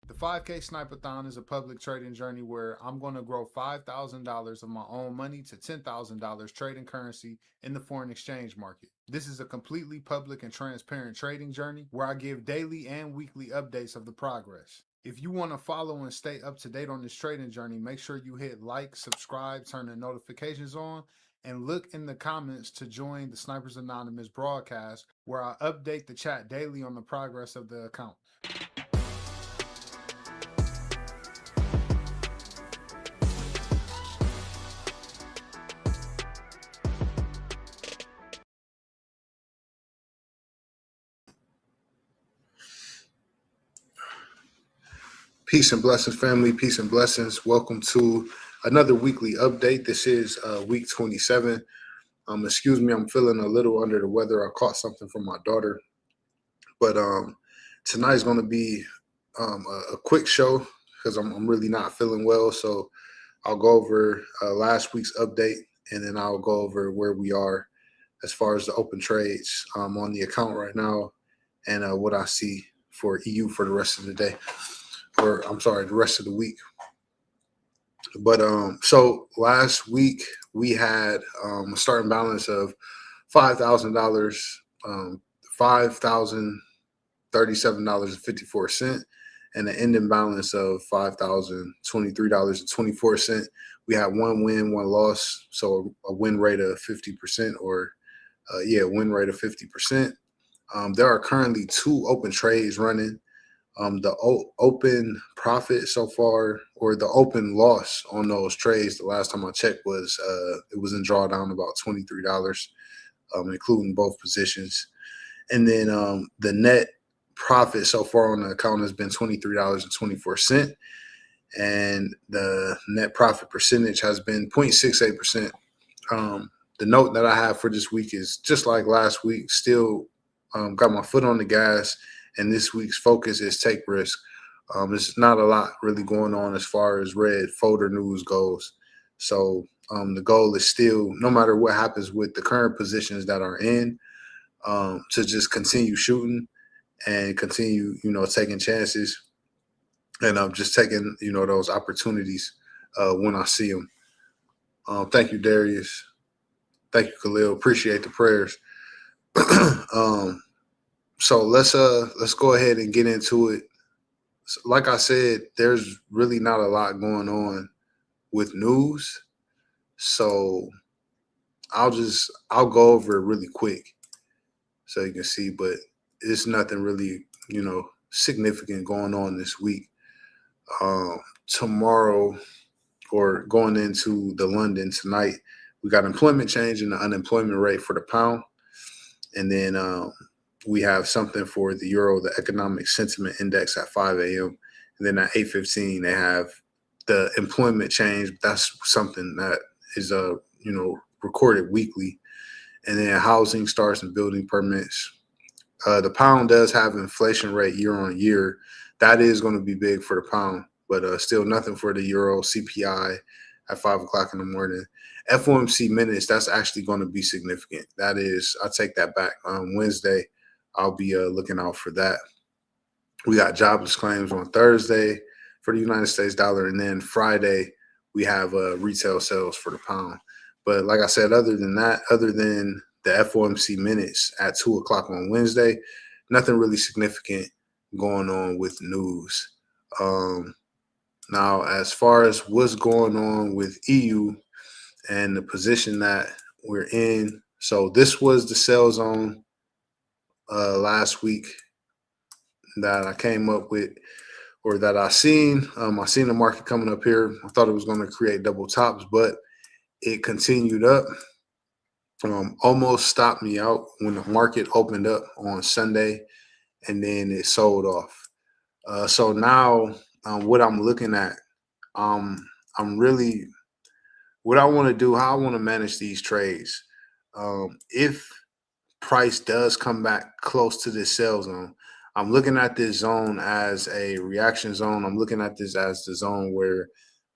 The 5K Snipeathon is a public trading journey where I'm going to grow $5,000 of my own money to $10,000 trading currency in the foreign exchange market. This is a completely public and transparent trading journey where I give daily and weekly updates of the progress. If you want to follow and stay up to date on this trading journey, make sure you hit like, subscribe, turn the notifications on, and look in the comments to join the Snipers Anonymous broadcast where I update the chat daily on the progress of the account. Peace and blessings, family. Peace and blessings. Welcome to another weekly update. This is week 27. Excuse me, I'm feeling a little under the weather. I caught something from my daughter, but tonight's going to be a quick show because I'm really not feeling well. So I'll go over last week's update, and then I'll go over where we are as far as the open trades on the account right now, and what I see for EU for the rest of the day, or I'm sorry, the rest of the week. But so last week we had a starting balance of $5,000, 5,037.54, and an ending balance of $5,023.24. We had one win, one loss, so a win rate of 50%, or win rate of 50%. There are currently two open trades running. The open profit so far, or the open loss on those trades, the last time I checked was it was in drawdown about $23, including both positions. And then the net profit so far on the account has been $23.24, and the net profit percentage has been 0.68%. The note that I have for this week is just like last week, still got my foot on the gas. And this week's focus is take risk. There's not a lot really going on as far as red folder news goes. So the goal is still, no matter what happens with the current positions that are in, to just continue shooting and continue, taking chances, and just taking, those opportunities when I see them. Thank you, Darius. Thank you, Khalil. Appreciate the prayers. So let's go ahead and get into it. So, like I said, there's really not a lot going on with news, so I'll go over it really quick so you can see. But it's nothing really significant going on this week. Tomorrow, or going into the London tonight, we got employment change in the unemployment rate for the pound, and then we have something for the euro, the economic sentiment index at 5 a.m. And then at 8:15, they have the employment change. That's something that is recorded weekly. And then housing starts and building permits. The pound does have inflation rate year on year. That is going to be big for the pound, but still nothing for the euro, CPI at 5 o'clock in the morning. FOMC minutes, that's actually going to be significant. That is, I take that back. On Wednesday, I'll be looking out for that. We got jobless claims on Thursday for the United States dollar, and then Friday we have retail sales for the pound. But like I said, other than that, other than the FOMC minutes at 2 o'clock on Wednesday, nothing really significant going on with news. Now, as far as what's going on with EU and the position that we're in, so this was the sell zone last week that I came up with, or that I seen. I seen the market coming up here. I thought it was going to create double tops, but it continued up. Almost stopped me out when the market opened up on Sunday, and then it sold off. So now, what I'm looking at, I'm really, what I want to do, how I want to manage these trades. If price does come back close to this sell zone, I'm looking at this zone as a reaction zone. I'm looking at this as the zone where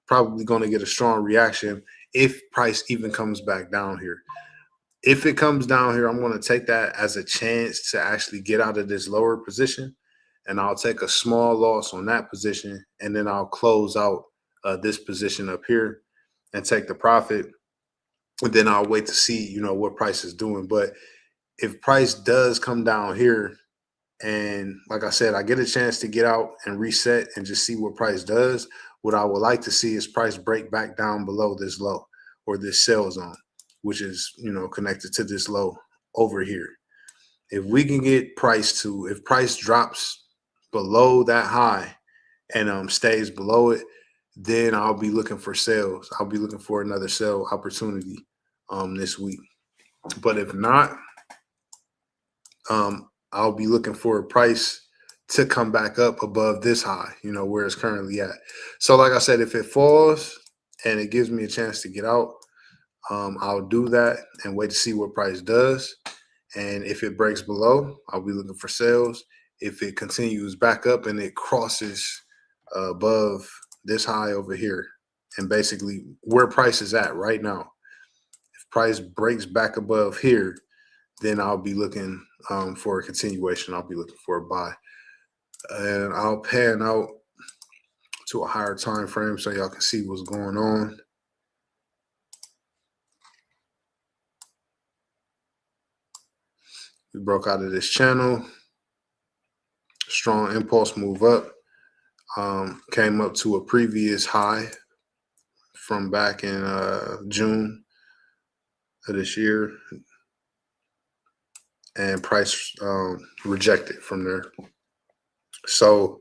probably going to get a strong reaction if price even comes back down here. If it comes down here, I'm going to take that as a chance to actually get out of this lower position and I'll take a small loss on that position, and then I'll close out this position up here and take the profit. And then I'll wait to see, what price is doing. But if price does come down here, and like I said, I get a chance to get out and reset and just see what price does, what I would like to see is price break back down below this low or this sell zone, which is, connected to this low over here. If we can get if price drops below that high and stays below it, then I'll be looking for sales. I'll be looking for another sell opportunity this week. But if not, I'll be looking for a price to come back up above this high, where it's currently at. So like I said, if it falls and it gives me a chance to get out, I'll do that and wait to see what price does. And if it breaks below, I'll be looking for sales. If it continues back up and it crosses above this high over here, and basically where price is at right now, if price breaks back above here, then I'll be looking for a continuation. I'll be looking for a buy. And I'll pan out to a higher time frame so y'all can see what's going on. We broke out of this channel. Strong impulse move up. Came up to a previous high from back in June of this year. And price rejected from there. So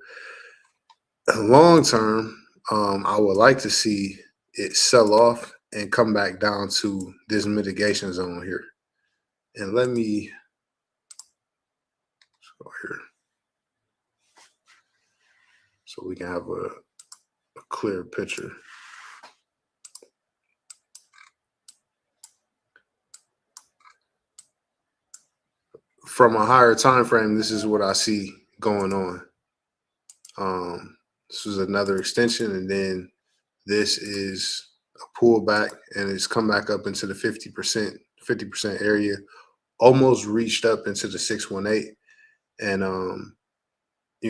long term, I would like to see it sell off and come back down to this mitigation zone here. And let's go here so we can have a clear picture. From a higher time frame, this is what I see going on. This was another extension, and then this is a pullback, and it's come back up into the 50% area, almost reached up into the 618. And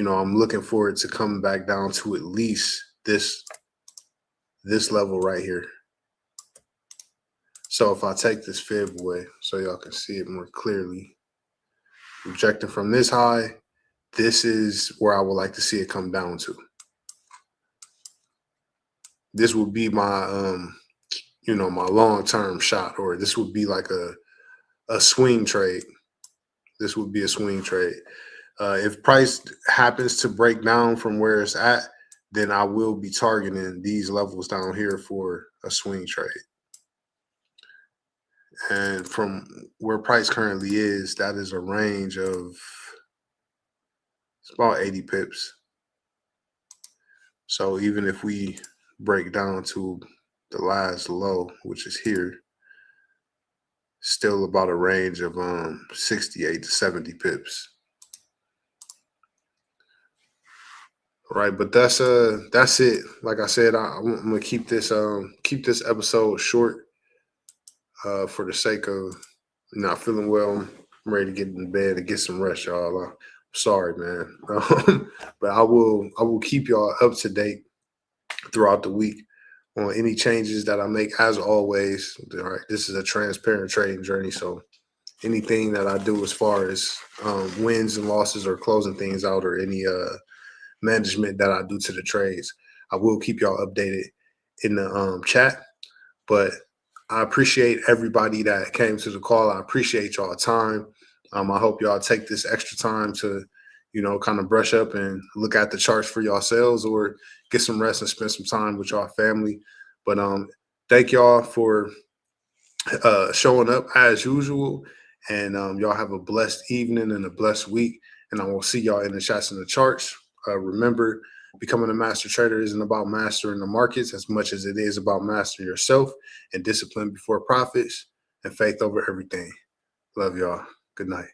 I'm looking for it to come back down to at least this level right here. So if I take this fib away so y'all can see it more clearly, rejecting from this high, this is where I would like to see it come down to. This would be my my long-term shot, or this would be like a swing trade. This would be a swing trade. If price happens to break down from where it's at, then I will be targeting these levels down here for a swing trade. And from where price currently is, that is a range of, it's about 80 pips. So even if we break down to the last low, which is here, still about a range of 68 to 70 pips. All right, but that's it. Like I said, I'm gonna keep this episode short for the sake of not feeling well. I'm ready to get in bed and get some rest, y'all. I'm sorry, man. But I will keep y'all up to date throughout the week on any changes that I make. As always, all right, this is a transparent trading journey, so anything that I do as far as wins and losses or closing things out, or any management that I do to the trades, I will keep y'all updated in the chat. But I appreciate everybody that came to the call. I appreciate y'all time. I hope y'all take this extra time to, kind of brush up and look at the charts for yourselves, or get some rest and spend some time with y'all family. But thank y'all for showing up as usual. And y'all have a blessed evening and a blessed week. And I will see y'all in the chats and the charts. Remember, becoming a master trader isn't about mastering the markets as much as it is about mastering yourself, and discipline before profits, and faith over everything. Love y'all. Good night.